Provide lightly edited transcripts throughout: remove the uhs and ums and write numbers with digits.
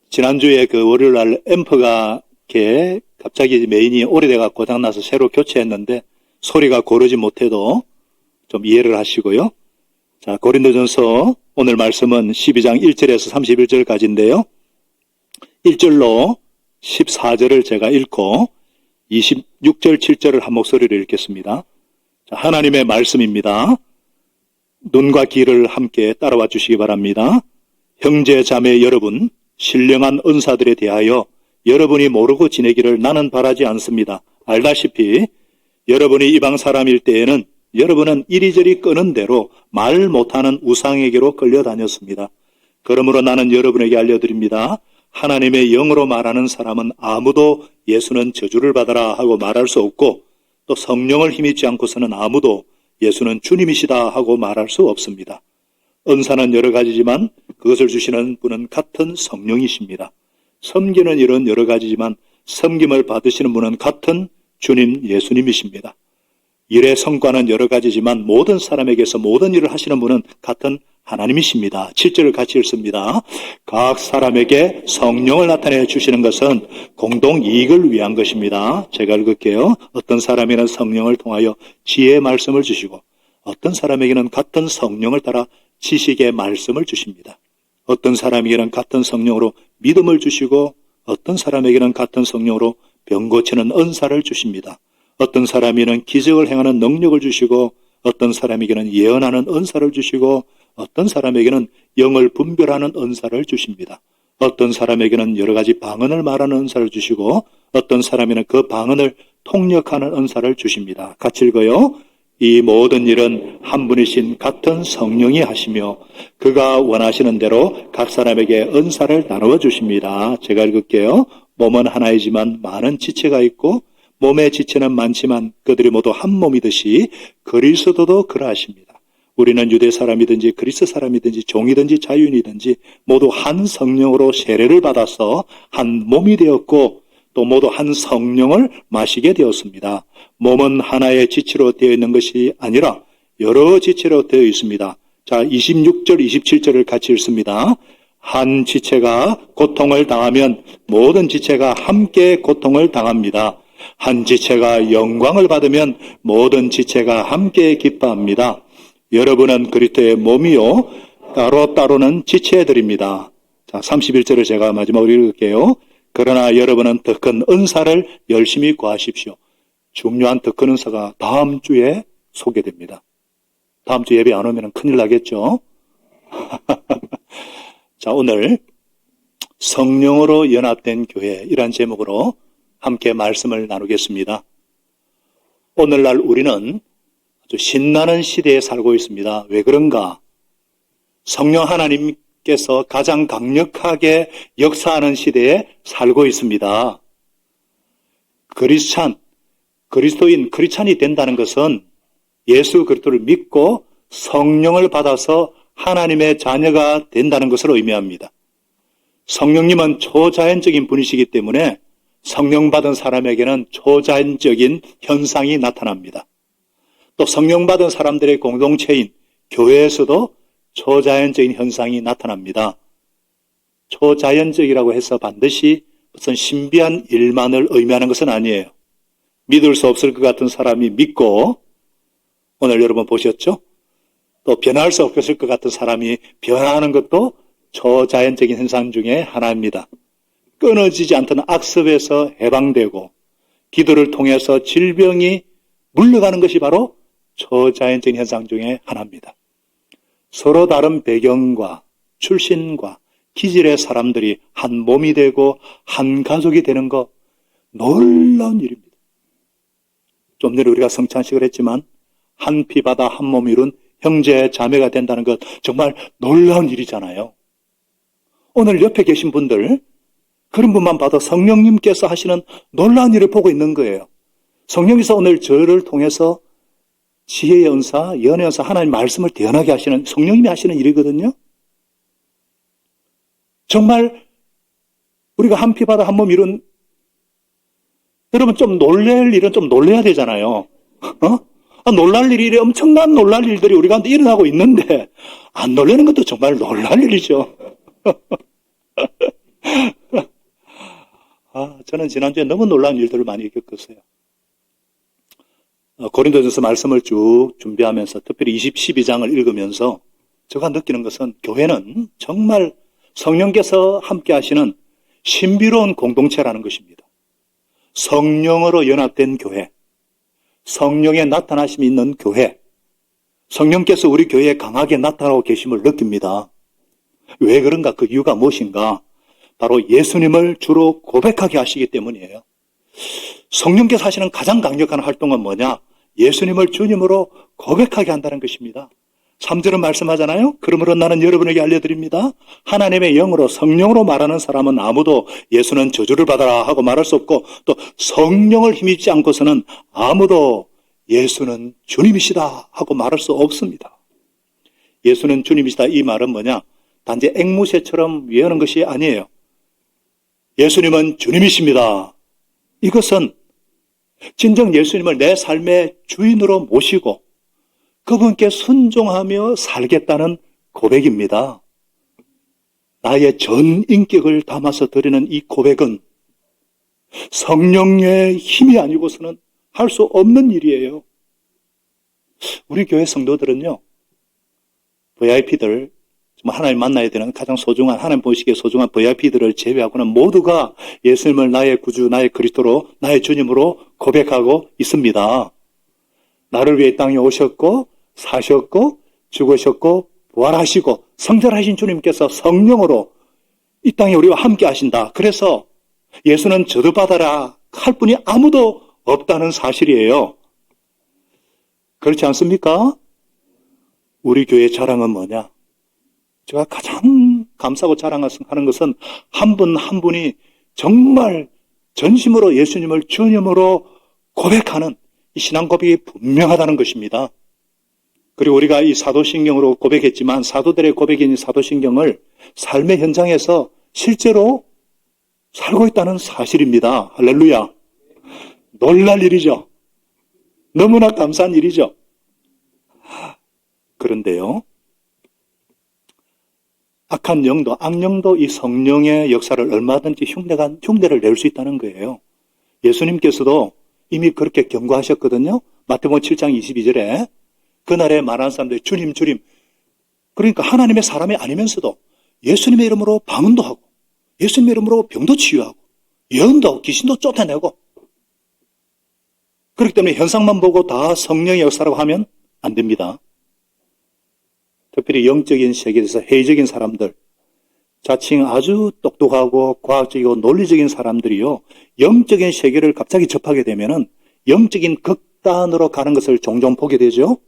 지난주에 그 월요일 날 앰프가 이렇게 갑자기 메인이 오래돼가 고장나서 새로 교체했는데 소리가 고르지 못해도 좀 이해를 하시고요. 자, 고린도전서 오늘 말씀은 12장 1절에서 31절까지인데요. 1절로 14절을 제가 읽고 26절, 7절을 한 목소리로 읽겠습니다. 자, 하나님의 말씀입니다. 눈과 귀를 함께 따라와 주시기 바랍니다. 형제 자매 여러분, 신령한 은사들에 대하여 여러분이 모르고 지내기를 나는 바라지 않습니다. 알다시피 여러분이 이방 사람일 때에는 여러분은 이리저리 끄는 대로 말 못하는 우상에게로 끌려다녔습니다. 그러므로 나는 여러분에게 알려드립니다. 하나님의 영으로 말하는 사람은 아무도 예수는 저주를 받아라 하고 말할 수 없고, 또 성령을 힘입지 않고서는 아무도 예수는 주님이시다 하고 말할 수 없습니다. 은사는 여러 가지지만 그것을 주시는 분은 같은 성령이십니다. 섬기는 일은 여러 가지지만 섬김을 받으시는 분은 같은 주님 예수님이십니다. 일의 성과는 여러 가지지만 모든 사람에게서 모든 일을 하시는 분은 같은 하나님이십니다. 7절을 같이 읽습니다. 각 사람에게 성령을 나타내 주시는 것은 공동 이익을 위한 것입니다. 제가 읽을게요. 어떤 사람에게는 성령을 통하여 지혜의 말씀을 주시고, 어떤 사람에게는 같은 성령을 따라 지식의 말씀을 주십니다. 어떤 사람에게는 같은 성령으로 믿음을 주시고, 어떤 사람에게는 같은 성령으로 병 고치는 은사를 주십니다. 어떤 사람에게는 기적을 행하는 능력을 주시고, 어떤 사람에게는 예언하는 은사를 주시고, 어떤 사람에게는 영을 분별하는 은사를 주십니다. 어떤 사람에게는 여러 가지 방언을 말하는 은사를 주시고, 어떤 사람에게는 그 방언을 통역하는 은사를 주십니다. 같이 읽어요. 이 모든 일은 한 분이신 같은 성령이 하시며 그가 원하시는 대로 각 사람에게 은사를 나누어 주십니다. 제가 읽을게요. 몸은 하나이지만 많은 지체가 있고 몸의 지체는 많지만 그들이 모두 한 몸이듯이 그리스도도 그러하십니다. 우리는 유대 사람이든지 그리스 사람이든지 종이든지 자유인이든지 모두 한 성령으로 세례를 받아서 한 몸이 되었고 또 모두 한 성령을 마시게 되었습니다. 몸은 하나의 지체로 되어 있는 것이 아니라 여러 지체로 되어 있습니다. 자, 26절, 27절을 같이 읽습니다. 한 지체가 고통을 당하면 모든 지체가 함께 고통을 당합니다. 한 지체가 영광을 받으면 모든 지체가 함께 기뻐합니다. 여러분은 그리스도의 몸이요 따로따로는 지체들입니다. 자, 31절을 제가 마지막으로 읽을게요. 그러나 여러분은 더 큰 은사를 열심히 구하십시오. 중요한 더 큰 은사가 다음 주에 소개됩니다. 다음 주 예배 안 오면 큰일 나겠죠? 자, 오늘 성령으로 연합된 교회, 이란 제목으로 함께 말씀을 나누겠습니다. 오늘날 우리는 아주 신나는 시대에 살고 있습니다. 왜 그런가? 성령 하나님께서 가장 강력하게 역사하는 시대에 살고 있습니다. 그리스도인, 크리스찬이 된다는 것은 예수 그리스도를 믿고 성령을 받아서 하나님의 자녀가 된다는 것을 의미합니다. 성령님은 초자연적인 분이시기 때문에 성령 받은 사람에게는 초자연적인 현상이 나타납니다. 또 성령 받은 사람들의 공동체인 교회에서도 초자연적인 현상이 나타납니다. 초자연적이라고 해서 반드시 무슨 신비한 일만을 의미하는 것은 아니에요. 믿을 수 없을 것 같은 사람이 믿고, 오늘 여러분 보셨죠? 또 변할 수 없을 것 같은 사람이 변화하는 것도 초자연적인 현상 중에 하나입니다. 끊어지지 않던 악습에서 해방되고 기도를 통해서 질병이 물러가는 것이 바로 초자연적인 현상 중에 하나입니다. 서로 다른 배경과 출신과 기질의 사람들이 한 몸이 되고 한 가족이 되는 것, 놀라운 일입니다. 좀 전에 우리가 성찬식을 했지만 한 피 바다 한 몸 이룬 형제 자매가 된다는 것 정말 놀라운 일이잖아요. 오늘 옆에 계신 분들, 그런 분만 봐도 성령님께서 하시는 놀라운 일을 보고 있는 거예요. 성령께서 오늘 저를 통해서 지혜의 은사, 연의 은사, 하나님 말씀을 대언하게 하시는, 성령님이 하시는 일이거든요. 정말 우리가 한 피 바다 한 몸 이룬, 여러분 좀 놀랄 일은 좀 놀래야 되잖아요. 놀랄 일이, 엄청난 놀랄 일들이 우리 가운데 일어나고 있는데 안 놀라는 것도 정말 놀랄 일이죠. 저는 지난주에 너무 놀라운 일들을 많이 겪었어요. 고린도전서 말씀을 쭉 준비하면서 특별히 12장을 읽으면서 제가 느끼는 것은 교회는 정말 성령께서 함께 하시는 신비로운 공동체라는 것입니다. 성령으로 연합된 교회, 성령의 나타나심이 있는 교회, 성령께서 우리 교회에 강하게 나타나고 계심을 느낍니다. 왜 그런가? 그 이유가 무엇인가? 바로 예수님을 주로 고백하게 하시기 때문이에요. 성령께서 하시는 가장 강력한 활동은 뭐냐? 예수님을 주님으로 고백하게 한다는 것입니다. 3절은 말씀하잖아요. 그러므로 나는 여러분에게 알려드립니다. 하나님의 영으로 성령으로 말하는 사람은 아무도 예수는 저주를 받아라 하고 말할 수 없고, 또 성령을 힘입지 않고서는 아무도 예수는 주님이시다 하고 말할 수 없습니다. 예수는 주님이시다, 이 말은 뭐냐? 단지 앵무새처럼 외우는 것이 아니에요. 예수님은 주님이십니다. 이것은 진정 예수님을 내 삶의 주인으로 모시고 그분께 순종하며 살겠다는 고백입니다. 나의 전 인격을 담아서 드리는 이 고백은 성령의 힘이 아니고서는 할 수 없는 일이에요. 우리 교회 성도들은요, VIP들, 하나님 만나야 되는 가장 소중한, 하나님 보시기에 소중한 VIP들을 제외하고는 모두가 예수님을 나의 구주, 나의 그리스도로, 나의 주님으로 고백하고 있습니다. 나를 위해 이 땅에 오셨고, 사셨고, 죽으셨고, 부활하시고, 성전하신 주님께서 성령으로 이 땅에 우리와 함께 하신다. 그래서 예수는 저주받아라 할 분이 아무도 없다는 사실이에요. 그렇지 않습니까? 우리 교회의 자랑은 뭐냐? 제가 가장 감사하고 자랑하는 것은 한 분 한 분이 정말 전심으로 예수님을 주님으로 고백하는 이 신앙 고백이 분명하다는 것입니다. 그리고 우리가 이 사도신경으로 고백했지만 사도들의 고백인 사도신경을 삶의 현장에서 실제로 살고 있다는 사실입니다. 할렐루야. 놀랄 일이죠. 너무나 감사한 일이죠. 그런데요, 악한 영도, 악령도 이 성령의 역사를 얼마든지 흉내를 낼 수 있다는 거예요. 예수님께서도 이미 그렇게 경고하셨거든요. 마태복음 7장 22절에 그날에 말하는 사람들이 주님, 주님. 그러니까 하나님의 사람이 아니면서도 예수님의 이름으로 방언도 하고 예수님의 이름으로 병도 치유하고 예언도 하고 귀신도 쫓아내고, 그렇기 때문에 현상만 보고 다 성령의 역사라고 하면 안 됩니다. 특별히 영적인 세계에서 회의적인 사람들, 자칭 아주 똑똑하고 과학적이고 논리적인 사람들이요, 영적인 세계를 갑자기 접하게 되면은 영적인 극단으로 가는 것을 종종 보게 되죠.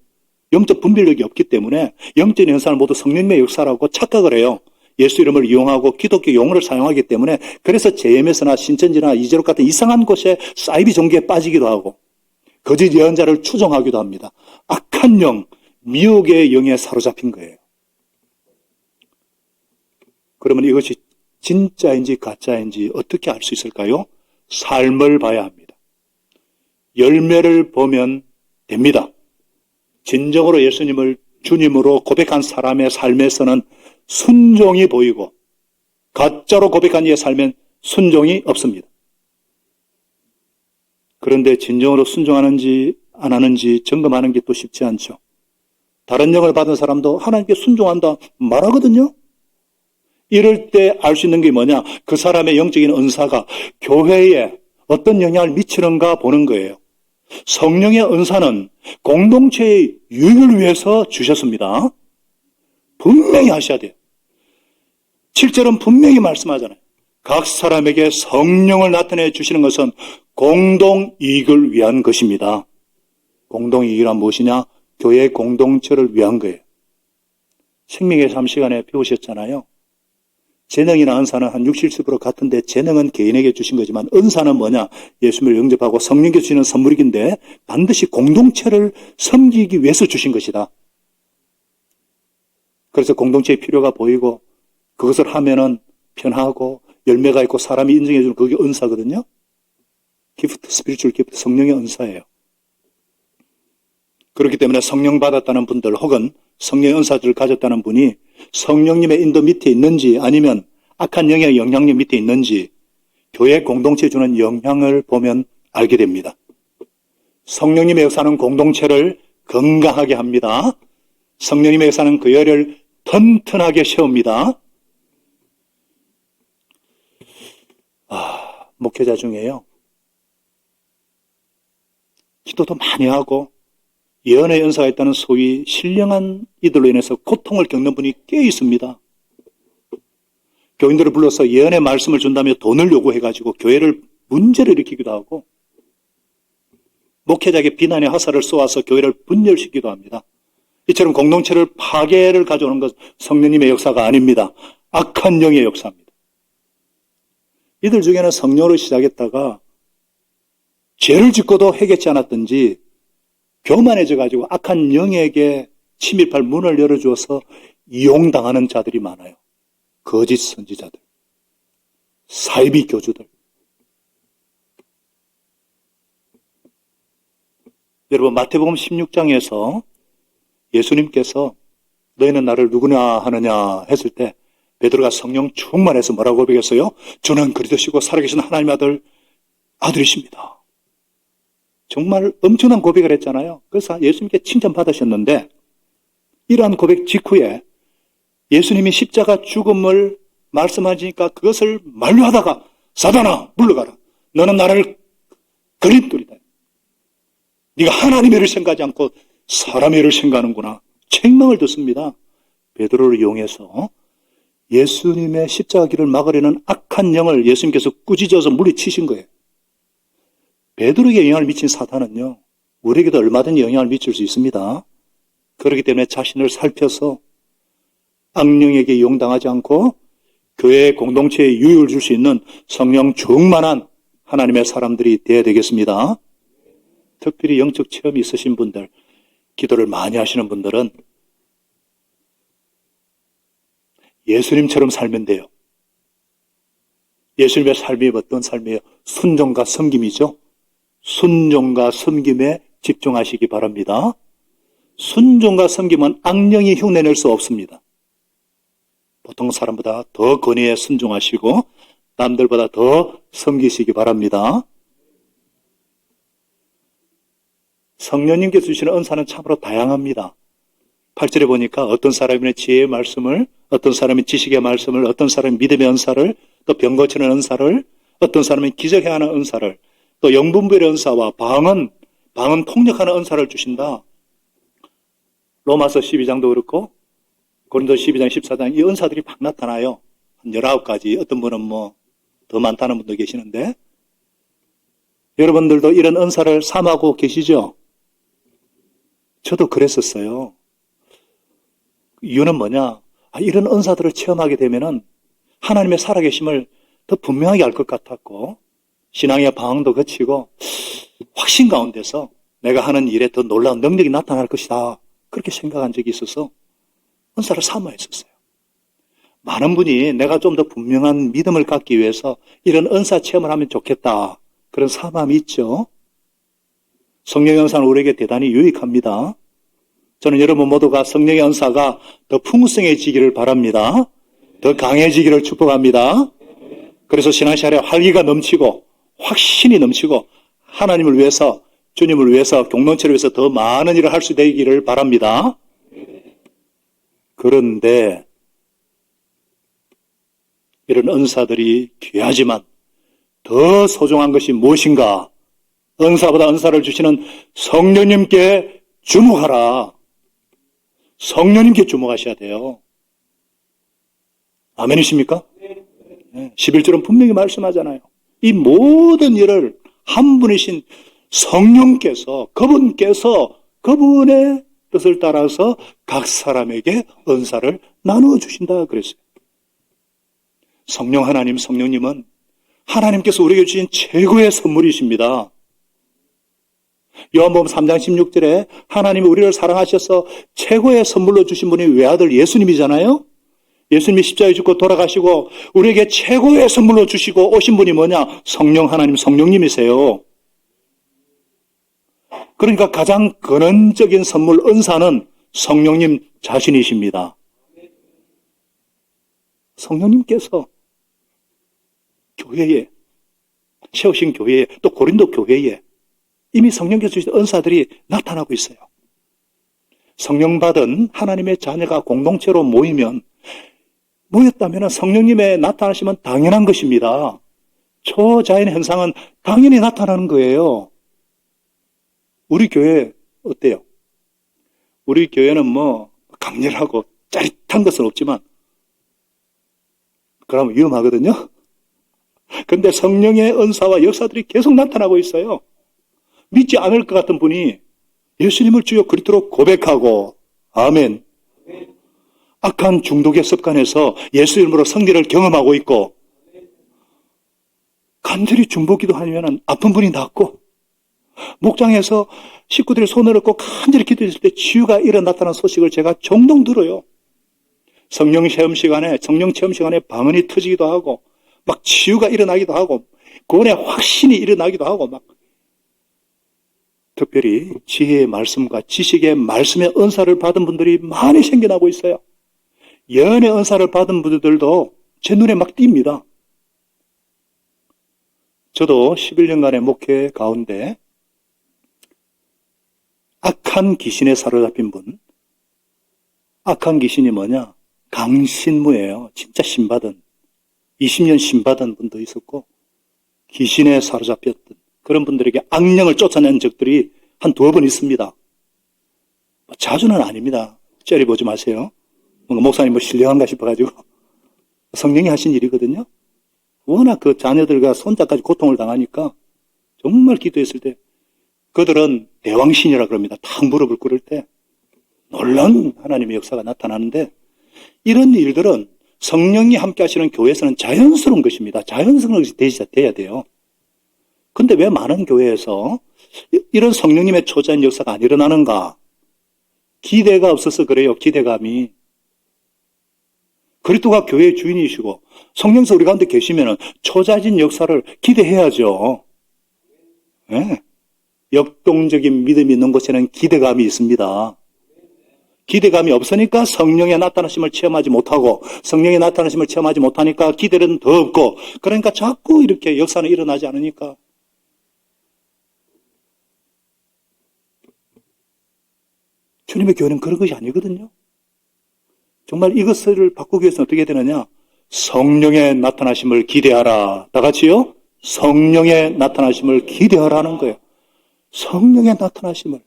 영적 분별력이 없기 때문에 영적인 현상을 모두 성령의 역사라고 착각을 해요. 예수 이름을 이용하고 기독교 용어를 사용하기 때문에, 그래서 JMS나 신천지나 이재록 같은 이상한 곳에 사이비 종교에 빠지기도 하고 거짓 예언자를 추종하기도 합니다. 악한 영, 미혹의 영에 사로잡힌 거예요. 그러면 이것이 진짜인지 가짜인지 어떻게 알 수 있을까요? 삶을 봐야 합니다. 열매를 보면 됩니다. 진정으로 예수님을 주님으로 고백한 사람의 삶에서는 순종이 보이고, 가짜로 고백한 이의 삶엔 순종이 없습니다. 그런데 진정으로 순종하는지 안 하는지 점검하는 게 또 쉽지 않죠. 다른 영을 받은 사람도 하나님께 순종한다 말하거든요. 이럴 때 알 수 있는 게 뭐냐? 그 사람의 영적인 은사가 교회에 어떤 영향을 미치는가 보는 거예요. 성령의 은사는 공동체의 유익을 위해서 주셨습니다. 분명히 하셔야 돼요. 7절은 분명히 말씀하잖아요. 각 사람에게 성령을 나타내 주시는 것은 공동이익을 위한 것입니다. 공동이익이란 무엇이냐? 교회 공동체를 위한 거예요. 생명의 삶 시간에 배우셨잖아요. 재능이나 은사는 한 60, 70% 같은데 재능은 개인에게 주신 거지만 은사는 뭐냐? 예수님을 영접하고 성령께 주시는 선물이긴데 반드시 공동체를 섬기기 위해서 주신 것이다. 그래서 공동체의 필요가 보이고 그것을 하면은 편하고 열매가 있고 사람이 인정해 주는 그게 은사거든요. 기프트, 스피리추얼 기프트, 성령의 은사예요. 그렇기 때문에 성령 받았다는 분들 혹은 성령의 은사들을 가졌다는 분이 성령님의 인도 밑에 있는지 아니면 악한 영의 영향력 밑에 있는지 교회 공동체에 주는 영향을 보면 알게 됩니다. 성령님의 역사는 공동체를 건강하게 합니다. 성령님의 역사는 교회를 튼튼하게 세웁니다. 목회자 중에요, 기도도 많이 하고 예언의 연사가 있다는 소위 신령한 이들로 인해서 고통을 겪는 분이 꽤 있습니다. 교인들을 불러서 예언의 말씀을 준다며 돈을 요구해가지고 교회를 문제를 일으키기도 하고, 목회자에게 비난의 화살을 쏘아서 교회를 분열시키기도 합니다. 이처럼 공동체를 파괴를 가져오는 것, 성령님의 역사가 아닙니다. 악한 영의 역사입니다. 이들 중에는 성령으로 시작했다가 죄를 짓고도 해결치 않았던지 교만해져가지고 악한 영에게 침입할 문을 열어주어서 이용당하는 자들이 많아요. 거짓 선지자들, 사이비 교주들. 여러분, 마태복음 16장에서 예수님께서 너희는 나를 누구냐 하느냐 했을 때 베드로가 성령 충만해서 뭐라고 고백했어요? 저는 그리스도시고 살아계신 하나님의 아들이십니다. 정말 엄청난 고백을 했잖아요. 그래서 예수님께 칭찬받으셨는데, 이러한 고백 직후에 예수님이 십자가 죽음을 말씀하시니까 그것을 만류하다가 사단아 물러가라. 너는 나를 걸림돌이다. 네가 하나님의 일을 생각하지 않고 사람의 일을 생각하는구나. 책망을 듣습니다. 베드로를 이용해서 예수님의 십자가 길을 막으려는 악한 영을 예수님께서 꾸짖어서 물리치신 거예요. 베드로에게 영향을 미친 사탄은요, 우리에게도 얼마든지 영향을 미칠 수 있습니다. 그렇기 때문에 자신을 살펴서 악령에게 이용당하지 않고 교회 공동체에 유익을 줄 수 있는 성령 충만한 하나님의 사람들이 되어야 되겠습니다. 특별히 영적 체험이 있으신 분들, 기도를 많이 하시는 분들은 예수님처럼 살면 돼요. 예수님의 삶이 어떤 삶이에요? 순종과 섬김이죠. 순종과 섬김에 집중하시기 바랍니다. 순종과 섬김은 악령이 흉내낼 수 없습니다. 보통 사람보다 더 권위에 순종하시고 남들보다 더 섬기시기 바랍니다. 성령님께서 주시는 은사는 참으로 다양합니다. 8절에 보니까 어떤 사람이 지혜의 말씀을, 어떤 사람이 지식의 말씀을, 어떤 사람이 믿음의 은사를, 또 병 고치는 은사를, 어떤 사람이 기적해 하는 은사를, 또 영분별의 은사와 방언 통역하는 은사를 주신다. 로마서 12장도 그렇고 고린도 12장, 14장 이 은사들이 막 나타나요. 한 19가지, 어떤 분은 더 많다는 분도 계시는데, 여러분들도 이런 은사를 삼하고 계시죠? 저도 그랬었어요. 이유는 뭐냐? 이런 은사들을 체험하게 되면은 하나님의 살아계심을 더 분명하게 알 것 같았고, 신앙의 방황도 거치고 확신 가운데서 내가 하는 일에 더 놀라운 능력이 나타날 것이다. 그렇게 생각한 적이 있어서 은사를 사모했었어요. 많은 분이 내가 좀 더 분명한 믿음을 갖기 위해서 이런 은사 체험을 하면 좋겠다. 그런 사모함이 있죠. 성령의 은사는 우리에게 대단히 유익합니다. 저는 여러분 모두가 성령의 은사가 더 풍성해지기를 바랍니다. 더 강해지기를 축복합니다. 그래서 신앙생활에 활기가 넘치고 확신이 넘치고 하나님을 위해서, 주님을 위해서, 공동체를 위해서 더 많은 일을 할 수 되기를 바랍니다. 그런데 이런 은사들이 귀하지만 더 소중한 것이 무엇인가? 은사보다 은사를 주시는 성령님께 주목하라. 성령님께 주목하셔야 돼요. 아멘이십니까? 네. 11절은 분명히 말씀하잖아요. 이 모든 일을 한 분이신 성령께서, 그분의 뜻을 따라서 각 사람에게 은사를 나누어 주신다 그랬어요. 성령 하나님, 성령님은 하나님께서 우리에게 주신 최고의 선물이십니다. 요한복음 3장 16절에 하나님이 우리를 사랑하셔서 최고의 선물로 주신 분이 외아들 예수님이잖아요. 예수님이 십자가에 죽고 돌아가시고 우리에게 최고의 선물로 주시고 오신 분이 뭐냐? 성령 하나님, 성령님이세요. 그러니까 가장 근원적인 선물, 은사는 성령님 자신이십니다. 성령님께서 교회에 세우신 교회에, 또 고린도 교회에 이미 성령께서 주신 은사들이 나타나고 있어요. 성령 받은 하나님의 자녀가 공동체로 모였다면 성령님의 나타나시면 당연한 것입니다. 초자연의 현상은 당연히 나타나는 거예요. 우리 교회 어때요? 우리 교회는 강렬하고 짜릿한 것은 없지만 그러면 위험하거든요. 그런데 성령의 은사와 역사들이 계속 나타나고 있어요. 믿지 않을 것 같은 분이 예수님을 주여 그리스도로 고백하고 아멘. 악한 중독의 습관에서 예수 이름으로 성리를 경험하고 있고 간절히 중보기도 하면 아픈 분이 낫고 목장에서 식구들이 손을 얹고 간절히 기도했을 때 치유가 일어났다는 소식을 제가 종종 들어요. 성령 체험 시간에 방언이 터지기도 하고 막 치유가 일어나기도 하고 구원의 확신이 일어나기도 하고 막 특별히 지혜의 말씀과 지식의 말씀의 은사를 받은 분들이 많이 생겨나고 있어요. 예언의 은사를 받은 분들도 제 눈에 막 띕니다. 저도 11년간의 목회 가운데 악한 귀신에 사로잡힌 분, 악한 귀신이 뭐냐? 강신무예요. 진짜 신받은 20년 신받은 분도 있었고 귀신에 사로잡혔던 그런 분들에게 악령을 쫓아낸 적들이 한 2번 있습니다. 자주는 아닙니다. 째려보지 마세요. 뭔가 목사님 신령한가 싶어가지고 성령이 하신 일이거든요. 워낙 그 자녀들과 손자까지 고통을 당하니까 정말 기도했을 때 그들은 대왕신이라 그럽니다. 탁 무릎을 꿇을 때 놀라운 하나님의 역사가 나타나는데 이런 일들은 성령이 함께 하시는 교회에서는 자연스러운 것입니다. 자연스러운 것이 돼야 돼요. 근데 왜 많은 교회에서 이런 성령님의 초자연 역사가 안 일어나는가? 기대가 없어서 그래요. 기대감이. 그리스도가 교회의 주인이시고 성령께서 우리 가운데 계시면 초자연 역사를 기대해야죠. 네. 역동적인 믿음이 있는 곳에는 기대감이 있습니다. 기대감이 없으니까 성령의 나타나심을 체험하지 못하고 성령의 나타나심을 체험하지 못하니까 기대는 더 없고 그러니까 자꾸 이렇게 역사는 일어나지 않으니까 주님의 교회는 그런 것이 아니거든요. 정말 이것을 바꾸기 위해서는 어떻게 해야 되느냐? 성령의 나타나심을 기대하라. 다 같이요? 성령의 나타나심을 기대하라는 거예요. 성령의 나타나심을.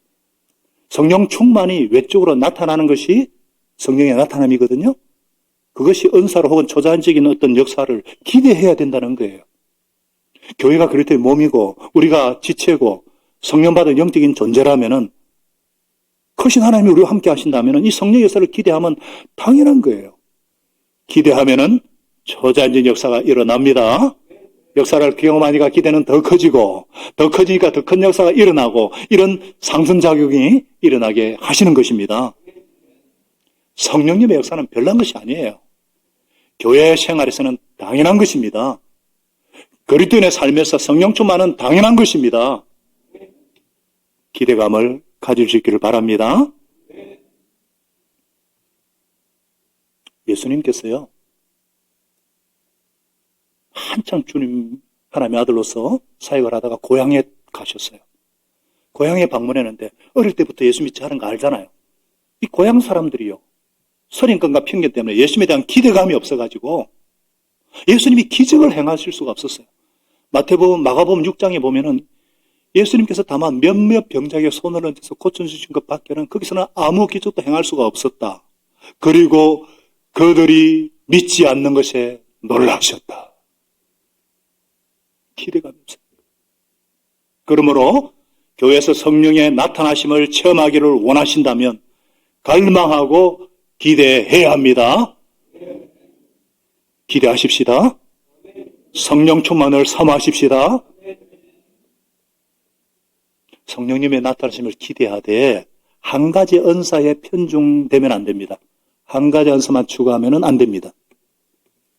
성령 충만이 외적으로 나타나는 것이 성령의 나타남이거든요. 그것이 은사로 혹은 초자연적인 어떤 역사를 기대해야 된다는 거예요. 교회가 그리스도의 몸이고 우리가 지체고 성령 받은 영적인 존재라면은 크신 하나님이 우리와 함께 하신다면은 이 성령 역사를 기대하면 당연한 거예요. 기대하면은 초자연적인 역사가 일어납니다. 역사를 경험하니까 기대는 더 커지고 더 커지니까 더 큰 역사가 일어나고 이런 상승작용이 일어나게 하시는 것입니다. 성령님의 역사는 별난 것이 아니에요. 교회 생활에서는 당연한 것입니다. 그리스도인의 삶에서 성령 충만은 당연한 것입니다. 기대감을 가질 수 있기를 바랍니다. 예수님께서요. 한창 주님 하나님의 아들로서 사역을 하다가 고향에 가셨어요. 고향에 방문했는데 어릴 때부터 예수 믿지 않은 거 알잖아요. 이 고향 사람들이요. 선인권과 편견 때문에 예수님에 대한 기대감이 없어가지고 예수님이 기적을 행하실 수가 없었어요. 마태복음, 마가복음 6장에 보면은 예수님께서 다만 몇몇 병자에게 손을 얹어서 고쳐주신 것 밖에는 거기서는 아무 기적도 행할 수가 없었다. 그리고 그들이 믿지 않는 것에 놀라셨다. 기대감이 없습니다. 그러므로 교회에서 성령의 나타나심을 체험하기를 원하신다면 갈망하고 기대해야 합니다. 기대하십시다. 성령 충만을 사모하십시다. 성령님의 나타나심을 기대하되 한 가지 은사에 편중되면 안 됩니다. 한 가지 은사만 추구하면 안 됩니다.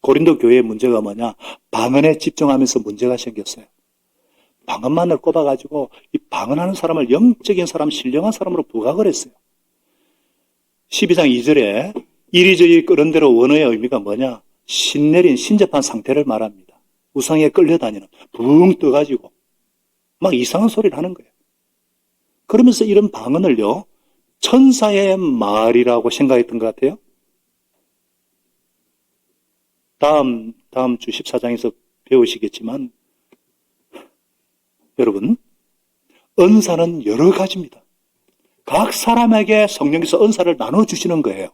고린도 교회의 문제가 뭐냐? 방언에 집중하면서 문제가 생겼어요. 방언만을 꼽아가지고 이 방언하는 사람을 영적인 사람, 신령한 사람으로 부각을 했어요. 12장 2절에 이리저리 끓은 대로 원어의 의미가 뭐냐? 신내린, 신접한 상태를 말합니다. 우상에 끌려다니는, 붕 떠가지고 막 이상한 소리를 하는 거예요. 그러면서 이런 방언을요, 천사의 말이라고 생각했던 것 같아요. 다음 주 14장에서 배우시겠지만, 여러분, 은사는 여러 가지입니다. 각 사람에게 성령께서 은사를 나눠주시는 거예요.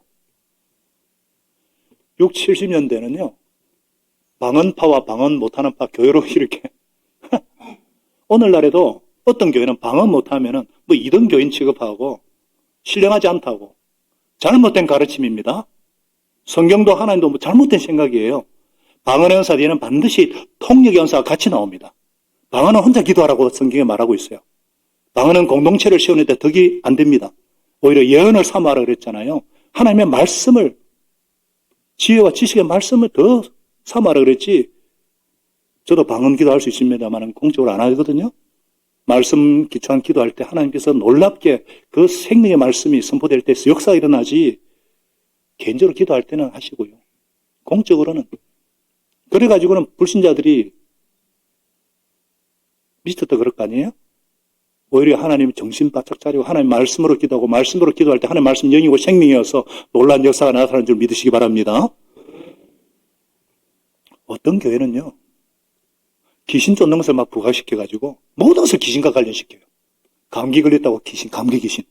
6, 70년대는요, 방언파와 방언 못하는 파 교회로 이렇게. 오늘날에도 어떤 교회는 방언 못하면은 뭐 2등 교인 취급하고 신령하지 않다고. 잘못된 가르침입니다. 성경도 하나님도 뭐 잘못된 생각이에요. 방언의 은사 뒤에는 반드시 통역의 은사가 같이 나옵니다. 방언은 혼자 기도하라고 성경에 말하고 있어요. 방언은 공동체를 세우는데 덕이 안 됩니다. 오히려 예언을 삼아라 그랬잖아요. 하나님의 말씀을, 지혜와 지식의 말씀을 더 삼아라 그랬지. 저도 방언 기도할 수 있습니다만 공적으로 안 하거든요. 말씀 기초한 기도할 때 하나님께서 놀랍게 그 생명의 말씀이 선포될 때 역사가 일어나지, 개인적으로 기도할 때는 하시고요. 공적으로는. 그래가지고는 불신자들이 미스터도 그럴 거 아니에요? 오히려 하나님 정신 바짝 차리고 하나님 말씀으로 기도하고 말씀으로 기도할 때 하나님 말씀 영이고 생명이어서 놀라운 역사가 나타나는 줄 믿으시기 바랍니다. 어떤 교회는요, 귀신 쫓는 것을 막 부각시켜가지고 모든 것을 귀신과 관련시켜요. 감기 걸렸다고 귀신, 감기 귀신.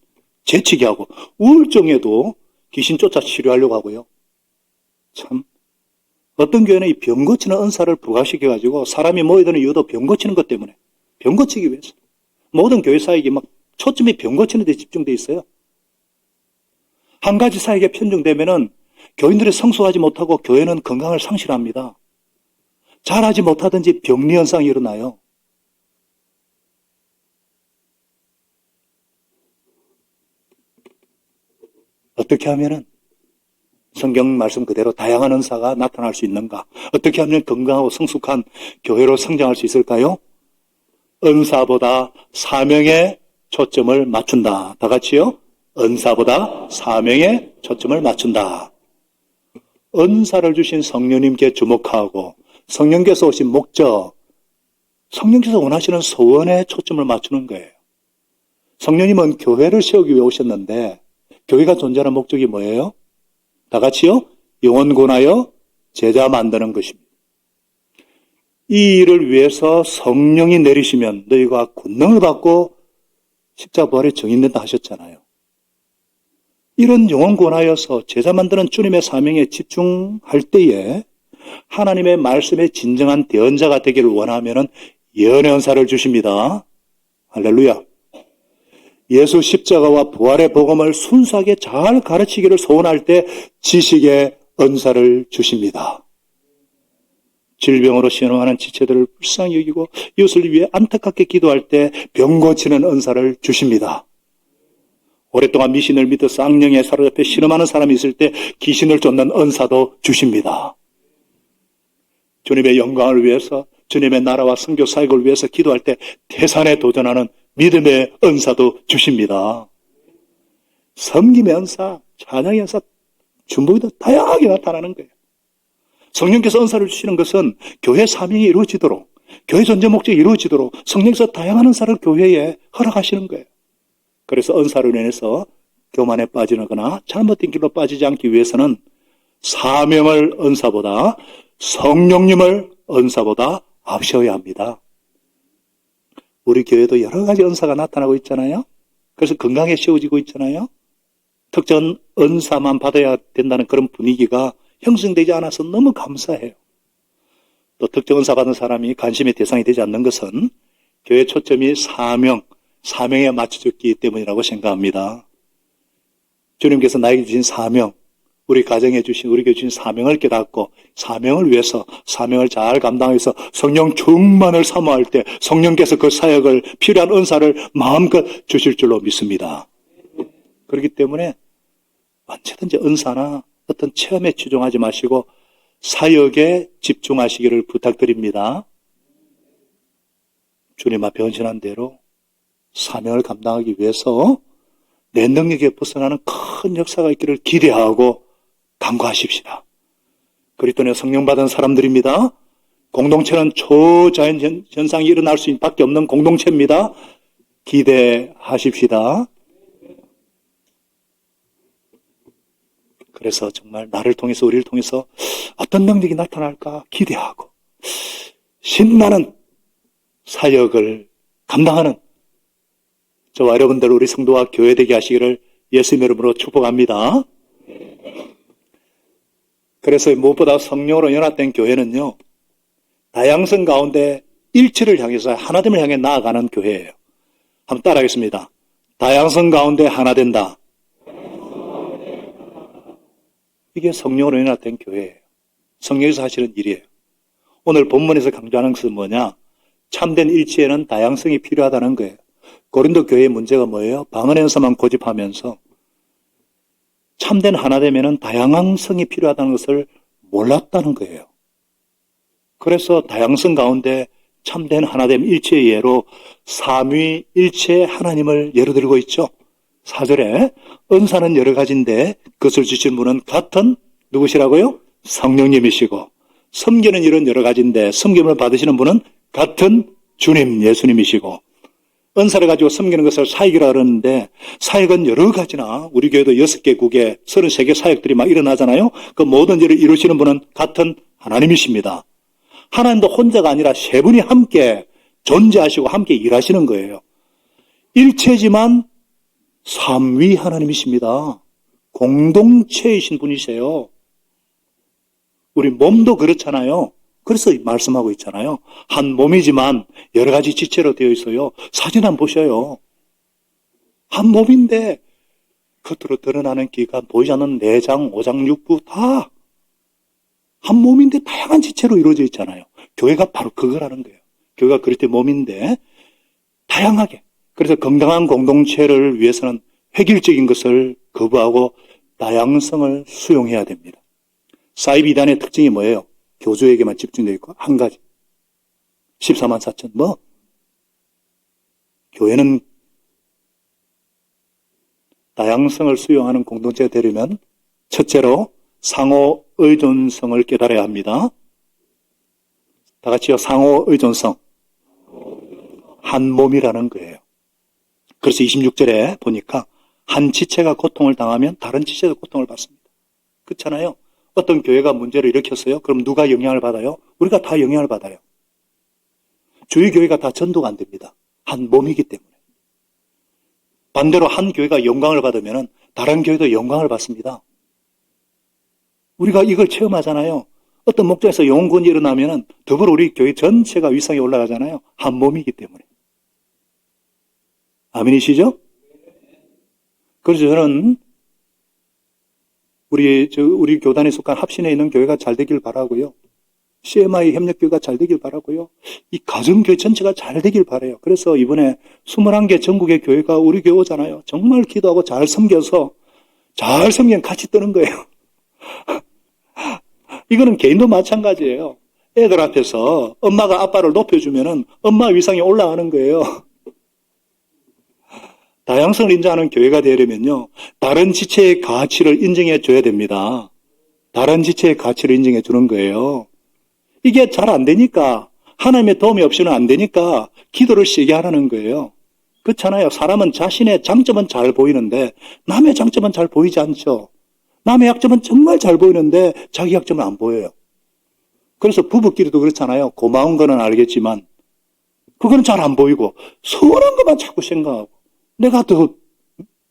재치기 하고, 우울증에도 귀신 쫓아 치료하려고 하고요. 참, 어떤 교회는 이 병 고치는 은사를 부각시켜가지고 사람이 모여드는 이유도 병 고치는 것 때문에, 병 고치기 위해서. 모든 교회 사역이 막 초점이 병 고치는 데 집중되어 있어요. 한 가지 사역에 편중되면은 교인들이 성숙하지 못하고 교회는 건강을 상실합니다. 잘하지 못하든지 병리 현상이 일어나요. 어떻게 하면은 성경 말씀 그대로 다양한 은사가 나타날 수 있는가? 어떻게 하면 건강하고 성숙한 교회로 성장할 수 있을까요? 은사보다 사명에 초점을 맞춘다. 다 같이요? 은사보다 사명에 초점을 맞춘다. 은사를 주신 성령님께 주목하고 성령께서 오신 목적, 성령께서 원하시는 소원에 초점을 맞추는 거예요. 성령님은 교회를 세우기 위해 오셨는데 교회가 존재하는 목적이 뭐예요? 다 같이요? 영혼 구원하여 제자 만드는 것입니다. 이 일을 위해서 성령이 내리시면 너희가 권능을 받고 십자가 부활에 정인된다 하셨잖아요. 이런 영혼 구원하여서 제자 만드는 주님의 사명에 집중할 때에 하나님의 말씀의 진정한 대언자가 되기를 원하면은 예언의 은사를 주십니다. 할렐루야. 예수 십자가와 부활의 복음을 순수하게 잘 가르치기를 소원할 때 지식의 은사를 주십니다. 질병으로 신음하는 지체들을 불쌍히 여기고 이웃을 위해 안타깝게 기도할 때 병 고치는 은사를 주십니다. 오랫동안 미신을 믿어서 악령에 사로잡혀 신음하는 사람이 있을 때 귀신을 쫓는 은사도 주십니다. 주님의 영광을 위해서, 주님의 나라와 선교 사역을 위해서 기도할 때 태산에 도전하는 믿음의 은사도 주십니다. 섬김의 은사, 찬양의 은사, 전부 다양하게 나타나는 거예요. 성령께서 은사를 주시는 것은 교회 사명이 이루어지도록, 교회 존재 목적이 이루어지도록 성령께서 다양한 은사를 교회에 허락하시는 거예요. 그래서 은사로 인해서 교만에 빠지거나 잘못된 길로 빠지지 않기 위해서는 사명을 은사보다, 성령님을 은사보다 앞세워야 합니다. 우리 교회도 여러 가지 은사가 나타나고 있잖아요. 그래서 건강에 세워지고 있잖아요. 특정 은사만 받아야 된다는 그런 분위기가 형성되지 않아서 너무 감사해요. 또 특정 은사 받은 사람이 관심의 대상이 되지 않는 것은 교회 초점이 사명에 맞춰졌기 때문이라고 생각합니다. 주님께서 나에게 주신 사명, 우리 가정에 주신, 우리 교회 주신 사명을 깨닫고 사명을 위해서 사명을 잘 감당해서 성령 충만을 사모할 때 성령께서 그 사역을, 필요한 은사를 마음껏 주실 줄로 믿습니다. 그렇기 때문에 언제든지 은사나 어떤 체험에 치중하지 마시고 사역에 집중하시기를 부탁드립니다. 주님 앞에 헌신한 대로 사명을 감당하기 위해서 내 능력에 벗어나는 큰 역사가 있기를 기대하고 간구하십시다. 그리스도의 성령 받은 사람들입니다. 공동체는 초자연 현상이 일어날 수밖에 없는 공동체입니다. 기대하십시다. 그래서 정말 나를 통해서 우리를 통해서 어떤 능력이 나타날까 기대하고 신나는 사역을 감당하는 저와 여러분들 우리 성도와 교회 되게 하시기를 예수님의 이름으로 축복합니다. 그래서 무엇보다 성령으로 연합된 교회는요, 다양성 가운데 일치를 향해서 하나됨을 향해 나아가는 교회예요. 한번 따라하겠습니다. 다양성 가운데 하나 된다. 이게 성령으로 연합된 교회예요. 성령에서 하시는 일이에요. 오늘 본문에서 강조하는 것은 뭐냐? 참된 일치에는 다양성이 필요하다는 거예요. 고린도 교회의 문제가 뭐예요? 방언에서만 고집하면서 참된 하나됨에는 다양성이 필요하다는 것을 몰랐다는 거예요. 그래서 다양성 가운데 참된 하나됨 일체의 예로 삼위일체 하나님을 예로 들고 있죠. 4절에 은사는 여러 가지인데 그것을 주신 분은 같은 누구시라고요? 성령님이시고, 섬기는 일은 여러 가지인데 섬김을 받으시는 분은 같은 주님 예수님이시고, 은사를 가지고 섬기는 것을 사역이라 그러는데 사역은 여러 가지나 우리 교회도 6개, 9개, 33개 사역들이 막 일어나잖아요. 그 모든 일을 이루시는 분은 같은 하나님이십니다. 하나님도 혼자가 아니라 세 분이 함께 존재하시고 함께 일하시는 거예요. 일체지만 삼위 하나님이십니다. 공동체이신 분이세요. 우리 몸도 그렇잖아요. 그래서 말씀하고 있잖아요. 한 몸이지만 여러 가지 지체로 되어 있어요. 사진 한번 보셔요. 한 몸인데 겉으로 드러나는 기관, 보이지 않는 내장, 오장, 육부 다 한 몸인데 다양한 지체로 이루어져 있잖아요. 교회가 바로 그거라는 거예요. 교회가 그럴 때 몸인데 다양하게. 그래서 건강한 공동체를 위해서는 획일적인 것을 거부하고 다양성을 수용해야 됩니다. 사이비 이단의 특징이 뭐예요? 교주에게만 집중되어 있고 한 가지. 14만 4천 뭐? 교회는 다양성을 수용하는 공동체가 되려면 첫째로 상호 의존성을 깨달아야 합니다. 다 같이요. 상호 의존성. 한 몸이라는 거예요. 그래서 26절에 보니까 한 지체가 고통을 당하면 다른 지체도 고통을 받습니다. 그렇잖아요. 어떤 교회가 문제를 일으켰어요. 그럼 누가 영향을 받아요? 우리가 다 영향을 받아요. 주위 교회가 다 전도가 안 됩니다. 한 몸이기 때문에. 반대로 한 교회가 영광을 받으면 다른 교회도 영광을 받습니다. 우리가 이걸 체험하잖아요. 어떤 목장에서 영혼구원이 일어나면 더불어 우리 교회 전체가 위상에 올라가잖아요. 한 몸이기 때문에. 아멘이시죠? 그래서 저는 우리 교단에 속한 합신에 있는 교회가 잘 되길 바라고요. CMI 협력교회가 잘 되길 바라고요. 이 가정교회 전체가 잘 되길 바라요. 그래서 이번에 21개 전국의 교회가 우리 교회 오잖아요. 정말 기도하고 잘 섬겨서 잘 섬기면 같이 뜨는 거예요. 이거는 개인도 마찬가지예요. 애들 앞에서 엄마가 아빠를 높여주면은 엄마 위상이 올라가는 거예요. 다양성을 인정하는 교회가 되려면요, 다른 지체의 가치를 인정해 줘야 됩니다. 다른 지체의 가치를 인정해 주는 거예요. 이게 잘 안 되니까, 하나님의 도움이 없이는 안 되니까 기도를 세게 하라는 거예요. 그렇잖아요. 사람은 자신의 장점은 잘 보이는데 남의 장점은 잘 보이지 않죠. 남의 약점은 정말 잘 보이는데 자기 약점은 안 보여요. 그래서 부부끼리도 그렇잖아요. 고마운 거는 알겠지만 그거는 잘 안 보이고 서운한 것만 자꾸 생각하고 내가 더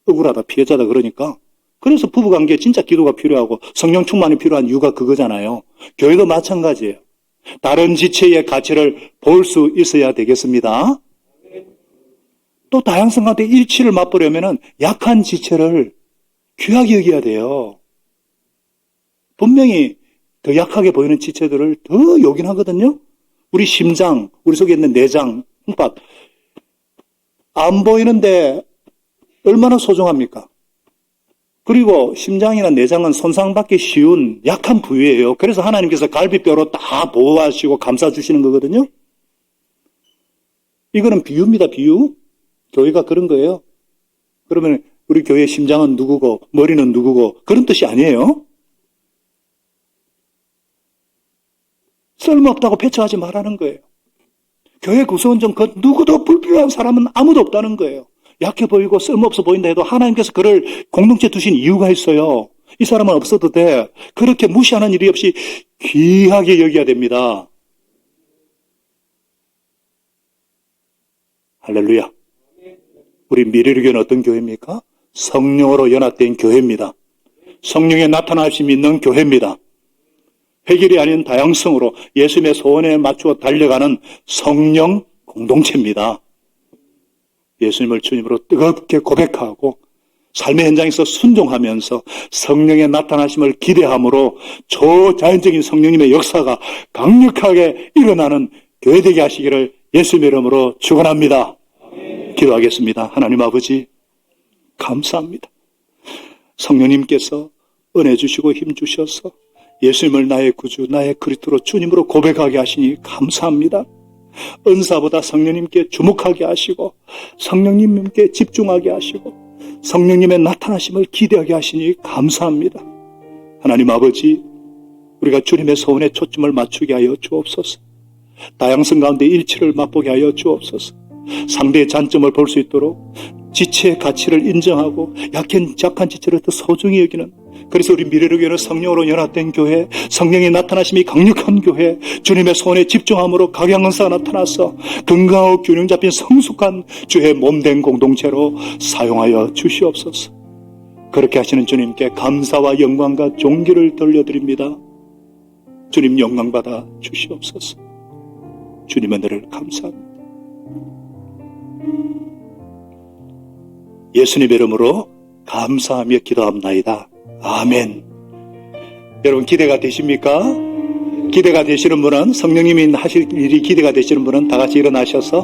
억울하다, 피해자다 그러니까. 그래서 부부관계에 진짜 기도가 필요하고 성령 충만이 필요한 이유가 그거잖아요. 교회도 마찬가지예요. 다른 지체의 가치를 볼 수 있어야 되겠습니다. 또 다양성 가운데 일치를 맛보려면 약한 지체를 귀하게 여겨야 돼요. 분명히 더 약하게 보이는 지체들을 더 요긴하거든요. 우리 심장, 우리 속에 있는 내장, 흠밥 안 보이는데 얼마나 소중합니까? 그리고 심장이나 내장은 손상받기 쉬운 약한 부위예요. 그래서 하나님께서 갈비뼈로 다 보호하시고 감싸주시는 거거든요. 이거는 비유입니다. 비유. 교회가 그런 거예요. 그러면 우리 교회의 심장은 누구고 머리는 누구고 그런 뜻이 아니에요. 쓸모없다고 배척하지 말라는 거예요. 교회 구성원중 그 누구도 불필요한 사람은 아무도 없다는 거예요. 약해 보이고 쓸모없어 보인다 해도 하나님께서 그를 공동체에 두신 이유가 있어요. 이 사람은 없어도 돼. 그렇게 무시하는 일이 없이 귀하게 여겨야 됩니다. 할렐루야. 우리 미래교회는 어떤 교회입니까? 성령으로 연합된 교회입니다. 성령의 나타나심이 있는 교회입니다. 획일이 아닌 다양성으로 예수님의 소원에 맞추어 달려가는 성령 공동체입니다. 예수님을 주님으로 뜨겁게 고백하고 삶의 현장에서 순종하면서 성령의 나타나심을 기대함으로 초자연적인 성령님의 역사가 강력하게 일어나는 교회 되게 하시기를 예수님의 이름으로 축원합니다. 기도하겠습니다. 하나님 아버지 감사합니다. 성령님께서 은혜 주시고 힘 주셔서 예수님을 나의 구주, 나의 그리스도로 주님으로 고백하게 하시니 감사합니다. 은사보다 성령님께 주목하게 하시고 성령님께 집중하게 하시고 성령님의 나타나심을 기대하게 하시니 감사합니다. 하나님 아버지, 우리가 주님의 소원에 초점을 맞추게 하여 주옵소서. 다양성 가운데 일치를 맛보게 하여 주옵소서. 상대의 장점을 볼 수 있도록 지체의 가치를 인정하고 약한 지체를 더 소중히 여기는, 그래서 우리 미래를 교회는 성령으로 연합된 교회, 성령의 나타나심이 강력한 교회, 주님의 소원에 집중함으로 각양은사가 나타나서 건강하고 균형 잡힌 성숙한 주의 몸된 공동체로 사용하여 주시옵소서. 그렇게 하시는 주님께 감사와 영광과 존귀를 돌려드립니다. 주님 영광받아 주시옵소서. 주님의 은혜를 감사합니다. 예수님의 이름으로 감사하며 기도합나이다. 아멘. 여러분 기대가 되십니까? 기대가 되시는 분은, 성령님이 하실 일이 기대가 되시는 분은 다 같이 일어나셔서